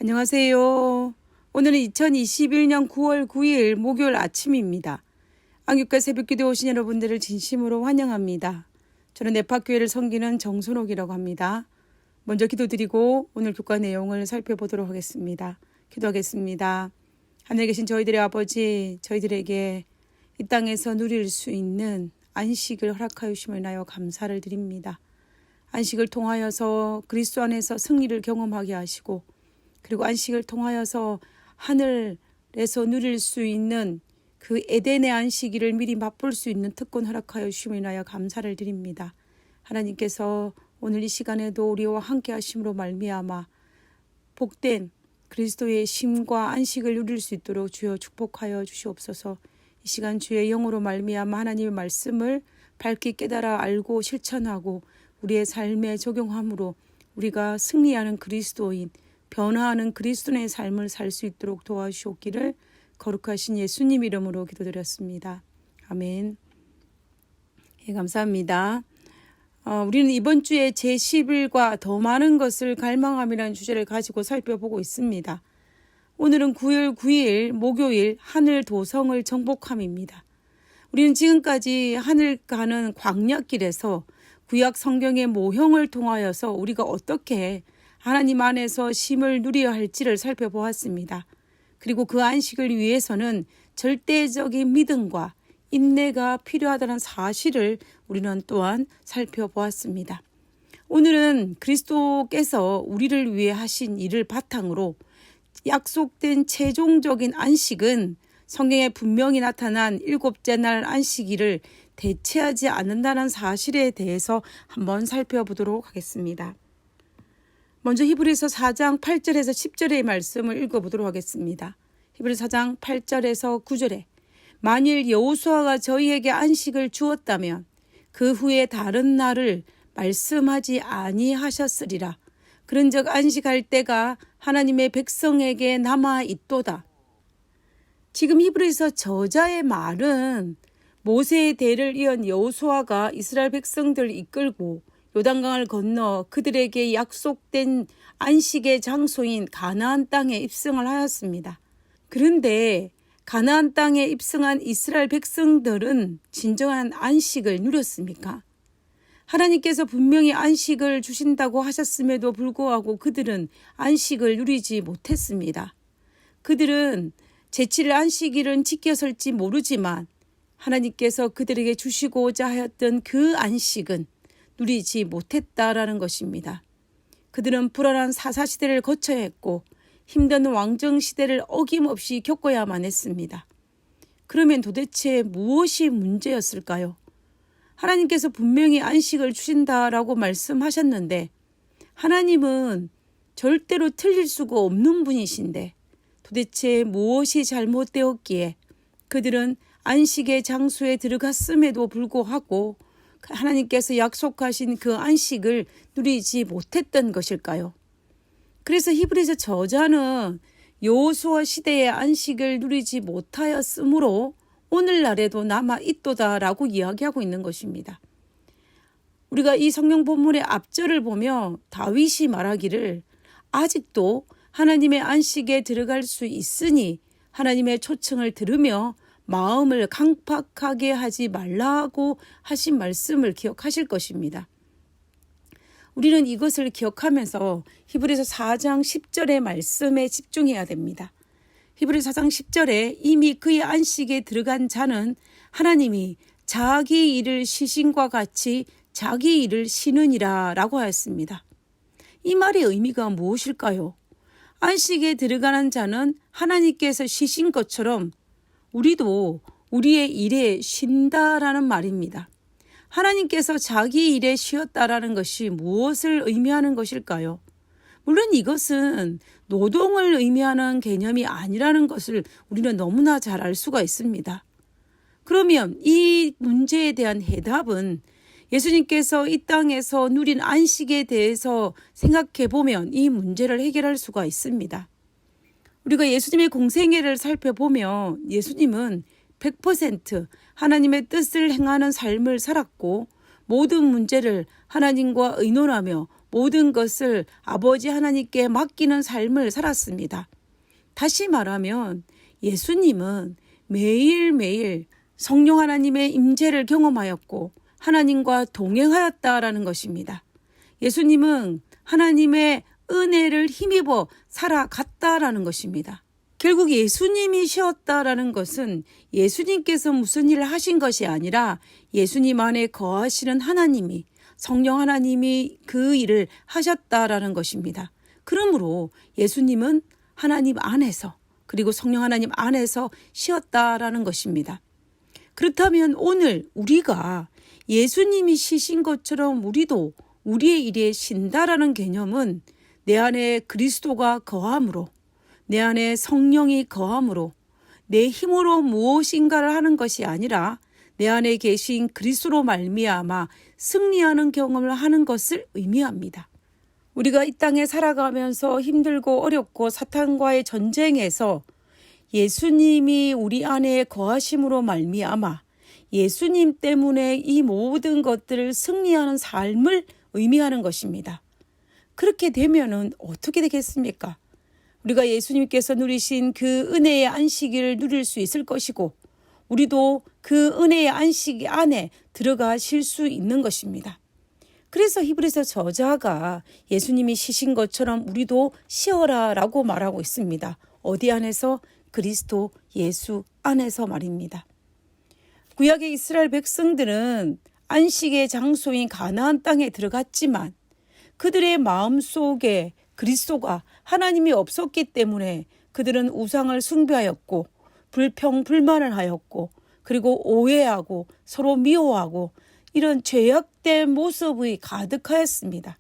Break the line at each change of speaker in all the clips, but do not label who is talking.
안녕하세요. 오늘은 2021년 9월 9일 목요일 아침입니다. 안교과 새벽기도에 오신 여러분들을 진심으로 환영합니다. 저는 네파교회를 섬기는 정순옥이라고 합니다. 먼저 기도드리고 오늘 교과 내용을 살펴보도록 하겠습니다. 기도하겠습니다. 하늘에 계신 저희들의 아버지, 저희들에게 이 땅에서 누릴 수 있는 안식을 허락하여 주심을 인하여 감사를 드립니다. 안식을 통하여서 그리스도 안에서 승리를 경험하게 하시고 그리고 안식을 통하여서 하늘에서 누릴 수 있는 그 에덴의 안식일을 미리 맛볼 수 있는 특권 허락하여 주심을 인하여 감사를 드립니다. 하나님께서 오늘 이 시간에도 우리와 함께 하심으로 말미암아 복된 그리스도의 심과 안식을 누릴 수 있도록 주여 축복하여 주시옵소서. 이 시간 주의 영으로 말미암아 하나님의 말씀을 밝게 깨달아 알고 실천하고 우리의 삶에 적용함으로 우리가 승리하는 그리스도인, 변화하는 그리스도인의 삶을 살 수 있도록 도와주시옵기를 거룩하신 예수님 이름으로 기도드렸습니다. 아멘. 예, 감사합니다. 우리는 이번 주에 제10일과 더 많은 것을 갈망함이라는 주제를 가지고 살펴보고 있습니다. 오늘은 9월 9일 목요일 하늘 도성을 정복함입니다. 우리는 지금까지 하늘 가는 광야길에서 구약 성경의 모형을 통하여서 우리가 어떻게 하나님 안에서 쉼을 누려야 할지를 살펴보았습니다. 그리고 그 안식을 위해서는 절대적인 믿음과 인내가 필요하다는 사실을 우리는 또한 살펴보았습니다. 오늘은 그리스도께서 우리를 위해 하신 일을 바탕으로 약속된 최종적인 안식은 성경에 분명히 나타난 일곱째 날 안식일을 대체하지 않는다는 사실에 대해서 한번 살펴보도록 하겠습니다. 먼저 히브리서 4장 8절에서 10절의 말씀을 읽어보도록 하겠습니다. 히브리서 4장 8절에서 9절에 만일 여호수아가 저희에게 안식을 주었다면 그 후에 다른 날을 말씀하지 아니하셨으리라. 그런즉 안식할 때가 하나님의 백성에게 남아 있도다. 지금 히브리서 저자의 말은 모세의 대를 이은 여호수아가 이스라엘 백성들을 이끌고 요단강을 건너 그들에게 약속된 안식의 장소인 가나안 땅에 입성을 하였습니다. 그런데 가나안 땅에 입성한 이스라엘 백성들은 진정한 안식을 누렸습니까? 하나님께서 분명히 안식을 주신다고 하셨음에도 불구하고 그들은 안식을 누리지 못했습니다. 그들은 제7일 안식일은 지켰을지 모르지만 하나님께서 그들에게 주시고자 하였던 그 안식은 누리지 못했다라는 것입니다. 그들은 불안한 사사시대를 거쳐야 했고 힘든 왕정시대를 어김없이 겪어야만 했습니다. 그러면 도대체 무엇이 문제였을까요? 하나님께서 분명히 안식을 주신다라고 말씀하셨는데 하나님은 절대로 틀릴 수가 없는 분이신데 도대체 무엇이 잘못되었기에 그들은 안식의 장소에 들어갔음에도 불구하고 하나님께서 약속하신 그 안식을 누리지 못했던 것일까요? 그래서 히브리서 저자는 여호수아 시대의 안식을 누리지 못하였으므로 오늘날에도 남아 있도다라고 이야기하고 있는 것입니다. 우리가 이 성경 본문의 앞절을 보며 다윗이 말하기를 아직도 하나님의 안식에 들어갈 수 있으니 하나님의 초청을 들으며 마음을 강팍하게 하지 말라고 하신 말씀을 기억하실 것입니다. 우리는 이것을 기억하면서 히브리서 4장 10절의 말씀에 집중해야 됩니다. 히브리서 4장 10절에 이미 그의 안식에 들어간 자는 하나님이 자기 일을 쉬신과 같이 자기 일을 쉬느니라 라고 하였습니다. 이 말의 의미가 무엇일까요? 안식에 들어가는 자는 하나님께서 쉬신 것처럼 우리도 우리의 일에 쉰다라는 말입니다. 하나님께서 자기 일에 쉬었다라는 것이 무엇을 의미하는 것일까요? 물론 이것은 노동을 의미하는 개념이 아니라는 것을 우리는 너무나 잘 알 수가 있습니다. 그러면 이 문제에 대한 해답은 예수님께서 이 땅에서 누린 안식에 대해서 생각해 보면 이 문제를 해결할 수가 있습니다. 우리가 예수님의 공생애를 살펴보면 예수님은 100% 하나님의 뜻을 행하는 삶을 살았고 모든 문제를 하나님과 의논하며 모든 것을 아버지 하나님께 맡기는 삶을 살았습니다. 다시 말하면 예수님은 매일매일 성령 하나님의 임재를 경험하였고 하나님과 동행하였다라는 것입니다. 예수님은 하나님의 은혜를 힘입어 살아갔다라는 것입니다. 결국 예수님이 쉬었다라는 것은 예수님께서 무슨 일을 하신 것이 아니라 예수님 안에 거하시는 하나님이, 성령 하나님이 그 일을 하셨다라는 것입니다. 그러므로 예수님은 하나님 안에서, 그리고 성령 하나님 안에서 쉬었다라는 것입니다. 그렇다면 오늘 우리가 예수님이 쉬신 것처럼 우리도 우리의 일에 쉰다라는 개념은 내 안에 그리스도가 거함으로, 내 안에 성령이 거함으로, 내 힘으로 무엇인가를 하는 것이 아니라 내 안에 계신 그리스도로 말미암아 승리하는 경험을 하는 것을 의미합니다. 우리가 이 땅에 살아가면서 힘들고 어렵고 사탄과의 전쟁에서 예수님이 우리 안에 거하심으로 말미암아 예수님 때문에 이 모든 것들을 승리하는 삶을 의미하는 것입니다. 그렇게 되면은 어떻게 되겠습니까? 우리가 예수님께서 누리신 그 은혜의 안식일을 누릴 수 있을 것이고 우리도 그 은혜의 안식 안에 들어가실 수 있는 것입니다. 그래서 히브리서 저자가 예수님이 쉬신 것처럼 우리도 쉬어라라고 말하고 있습니다. 어디 안에서? 그리스도 예수 안에서 말입니다. 구약의 이스라엘 백성들은 안식의 장소인 가나안 땅에 들어갔지만 그들의 마음속에 그리스도가 하나님이 없었기 때문에 그들은 우상을 숭배하였고 불평불만을 하였고 그리고 오해하고 서로 미워하고 이런 죄악된 모습이 가득하였습니다.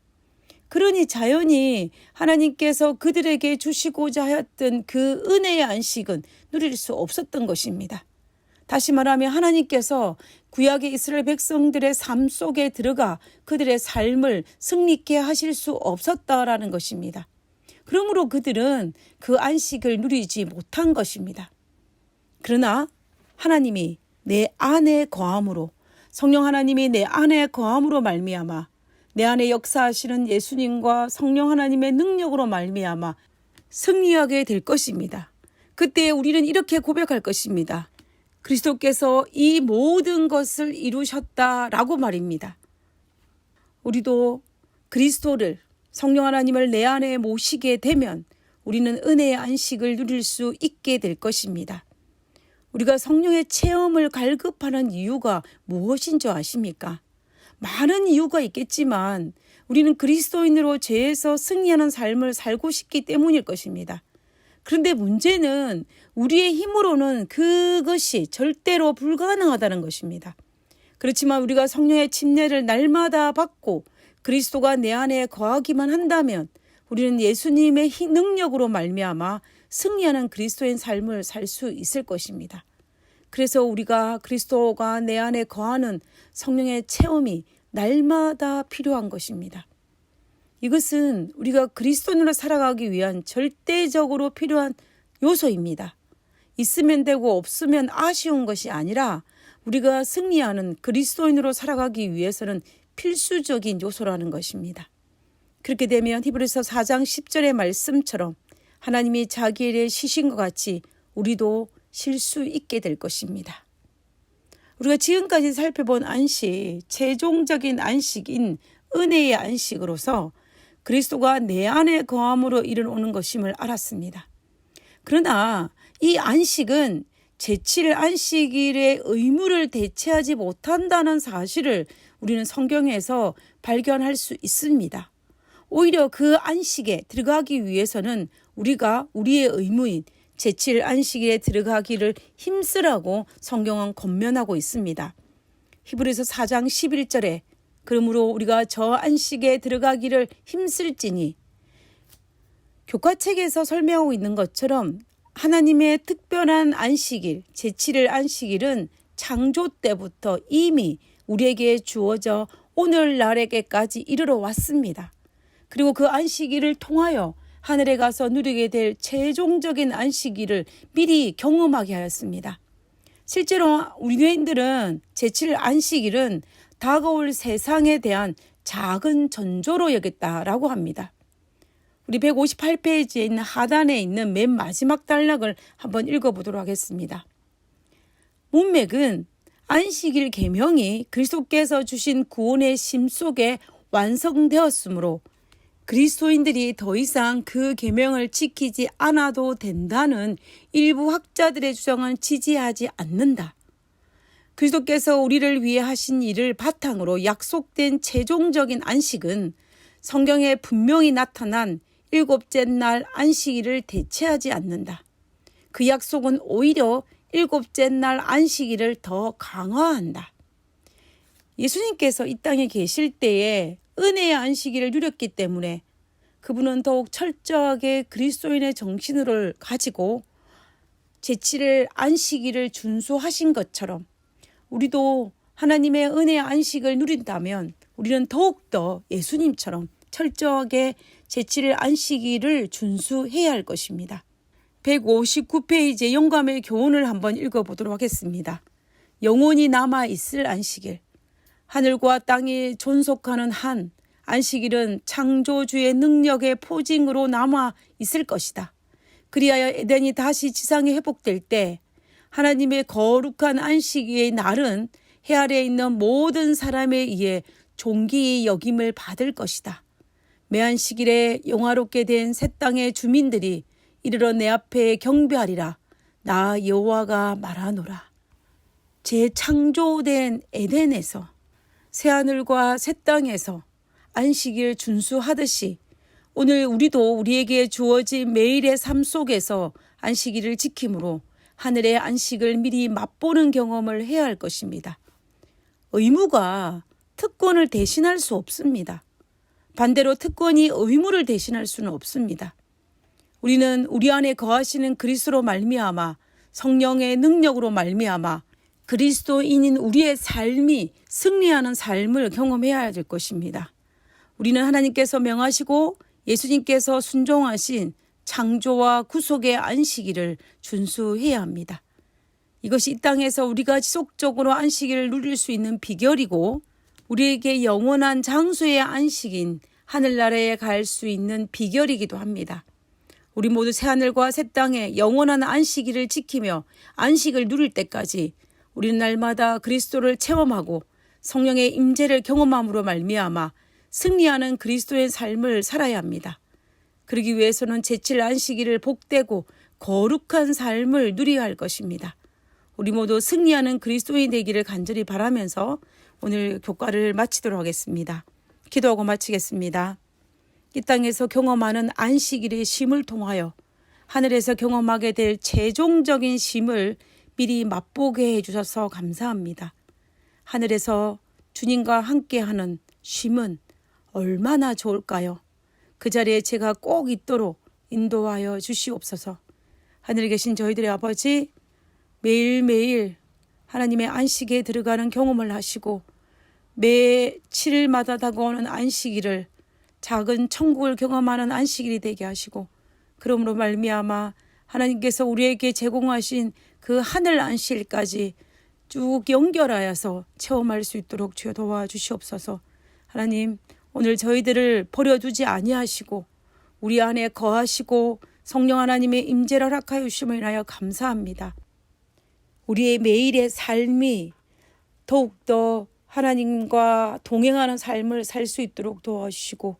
그러니 자연히 하나님께서 그들에게 주시고자 하였던 그 은혜의 안식은 누릴 수 없었던 것입니다. 다시 말하면 하나님께서 구약의 이스라엘 백성들의 삶 속에 들어가 그들의 삶을 승리케 하실 수 없었다라는 것입니다. 그러므로 그들은 그 안식을 누리지 못한 것입니다. 그러나 하나님이 내 안에 거함으로, 성령 하나님이 내 안에 거함으로 말미암아 내 안에 역사하시는 예수님과 성령 하나님의 능력으로 말미암아 승리하게 될 것입니다. 그때 우리는 이렇게 고백할 것입니다. 그리스도께서 이 모든 것을 이루셨다라고 말입니다. 우리도 그리스도를, 성령 하나님을 내 안에 모시게 되면 우리는 은혜의 안식을 누릴 수 있게 될 것입니다. 우리가 성령의 체험을 갈급하는 이유가 무엇인 줄 아십니까? 많은 이유가 있겠지만 우리는 그리스도인으로 죄에서 승리하는 삶을 살고 싶기 때문일 것입니다. 그런데 문제는 우리의 힘으로는 그것이 절대로 불가능하다는 것입니다. 그렇지만 우리가 성령의 침례를 날마다 받고 그리스도가 내 안에 거하기만 한다면 우리는 예수님의 능력으로 말미암아 승리하는 그리스도인 삶을 살 수 있을 것입니다. 그래서 우리가 그리스도가 내 안에 거하는 성령의 체험이 날마다 필요한 것입니다. 이것은 우리가 그리스도인으로 살아가기 위한 절대적으로 필요한 요소입니다. 있으면 되고 없으면 아쉬운 것이 아니라 우리가 승리하는 그리스도인으로 살아가기 위해서는 필수적인 요소라는 것입니다. 그렇게 되면 히브리서 4장 10절의 말씀처럼 하나님이 자기 일에 쉬신 것 같이 우리도 쉴 수 있게 될 것입니다. 우리가 지금까지 살펴본 안식, 최종적인 안식인 은혜의 안식으로서 그리스도가 내 안에 거함으로 이르는 것임을 알았습니다. 그러나 이 안식은 제7일 안식일의 의무를 대체하지 못한다는 사실을 우리는 성경에서 발견할 수 있습니다. 오히려 그 안식에 들어가기 위해서는 우리가 우리의 의무인 제7일 안식일에 들어가기를 힘쓰라고 성경은 권면하고 있습니다. 히브리서 4장 11절에 그러므로 우리가 저 안식에 들어가기를 힘쓸지니, 교과책에서 설명하고 있는 것처럼 하나님의 특별한 안식일, 제7일 안식일은 창조 때부터 이미 우리에게 주어져 오늘날에게까지 이르러 왔습니다. 그리고 그 안식일을 통하여 하늘에 가서 누리게 될 최종적인 안식일을 미리 경험하게 하였습니다. 실제로 우리 유대인들은 제7일 안식일은 다가올 세상에 대한 작은 전조로 여겼다라고 합니다. 우리 158페이지에 있는 하단에 있는 맨 마지막 단락을 한번 읽어보도록 하겠습니다. 문맥은 안식일 계명이 그리스도께서 주신 구원의 심 속에 완성되었으므로 그리스도인들이 더 이상 그 계명을 지키지 않아도 된다는 일부 학자들의 주장은 지지하지 않는다. 그리스도께서 우리를 위해 하신 일을 바탕으로 약속된 최종적인 안식은 성경에 분명히 나타난 일곱째 날 안식일을 대체하지 않는다. 그 약속은 오히려 일곱째 날 안식일을 더 강화한다. 예수님께서 이 땅에 계실 때에 은혜의 안식일을 누렸기 때문에 그분은 더욱 철저하게 그리스도인의 정신을 가지고 제7일 안식일을 준수하신 것처럼 우리도 하나님의 은혜의 안식을 누린다면 우리는 더욱더 예수님처럼 철저하게 제7일 안식일을 준수해야 할 것입니다. 159페이지의 영감의 교훈을 한번 읽어보도록 하겠습니다. 영원히 남아있을 안식일. 하늘과 땅이 존속하는 한 안식일은 창조주의 능력의 포징으로 남아있을 것이다. 그리하여 에덴이 다시 지상에 회복될 때 하나님의 거룩한 안식일의 날은 해 아래에 있는 모든 사람에 의해 존귀히 여김을 받을 것이다. 매안식일에 영화롭게 된 새 땅의 주민들이 이르러 내 앞에 경배하리라. 나 여호와가 말하노라. 재창조된 에덴에서 새하늘과 새 땅에서 안식일 준수하듯이 오늘 우리도 우리에게 주어진 매일의 삶 속에서 안식일을 지킴으로 하늘의 안식을 미리 맛보는 경험을 해야 할 것입니다. 의무가 특권을 대신할 수 없습니다. 반대로 특권이 의무를 대신할 수는 없습니다. 우리는 우리 안에 거하시는 그리스도로 말미암아 성령의 능력으로 말미암아 그리스도인인 우리의 삶이 승리하는 삶을 경험해야 될 것입니다. 우리는 하나님께서 명하시고 예수님께서 순종하신 창조와 구속의 안식일을 준수해야 합니다. 이것이 이 땅에서 우리가 지속적으로 안식일을 누릴 수 있는 비결이고 우리에게 영원한 장수의 안식인 하늘나라에 갈 수 있는 비결이기도 합니다. 우리 모두 새하늘과 새 땅에 영원한 안식일을 지키며 안식을 누릴 때까지 우리는 날마다 그리스도를 체험하고 성령의 임재를 경험함으로 말미암아 승리하는 그리스도의 삶을 살아야 합니다. 그러기 위해서는 제7 안식일을 복되고 거룩한 삶을 누려야 할 것입니다. 우리 모두 승리하는 그리스도인이 되기를 간절히 바라면서 오늘 교과를 마치도록 하겠습니다. 기도하고 마치겠습니다. 이 땅에서 경험하는 안식일의 쉼을 통하여 하늘에서 경험하게 될 최종적인 쉼을 미리 맛보게 해주셔서 감사합니다. 하늘에서 주님과 함께하는 쉼은 얼마나 좋을까요? 그 자리에 제가 꼭 있도록 인도하여 주시옵소서. 하늘에 계신 저희들의 아버지, 매일매일 하나님의 안식에 들어가는 경험을 하시고 매 7일마다 다가오는 안식일을 작은 천국을 경험하는 안식일이 되게 하시고 그러므로 말미암아 하나님께서 우리에게 제공하신 그 하늘 안식일까지 쭉 연결하여서 체험할 수 있도록 주여 도와주시옵소서. 하나님, 오늘 저희들을 버려두지 아니하시고 우리 안에 거하시고 성령 하나님의 임재를 허락하여 주심을 인하여 감사합니다. 우리의 매일의 삶이 더욱더 하나님과 동행하는 삶을 살 수 있도록 도와주시고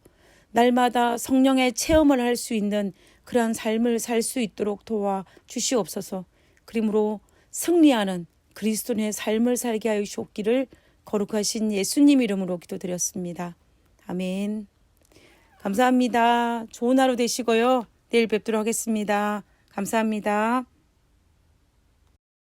날마다 성령의 체험을 할 수 있는 그러한 삶을 살 수 있도록 도와주시옵소서. 그러므로 승리하는 그리스도인의 삶을 살게 하여 주옵기를 거룩하신 예수님 이름으로 기도드렸습니다. 아멘. 감사합니다. 좋은 하루 되시고요. 내일 뵙도록 하겠습니다. 감사합니다.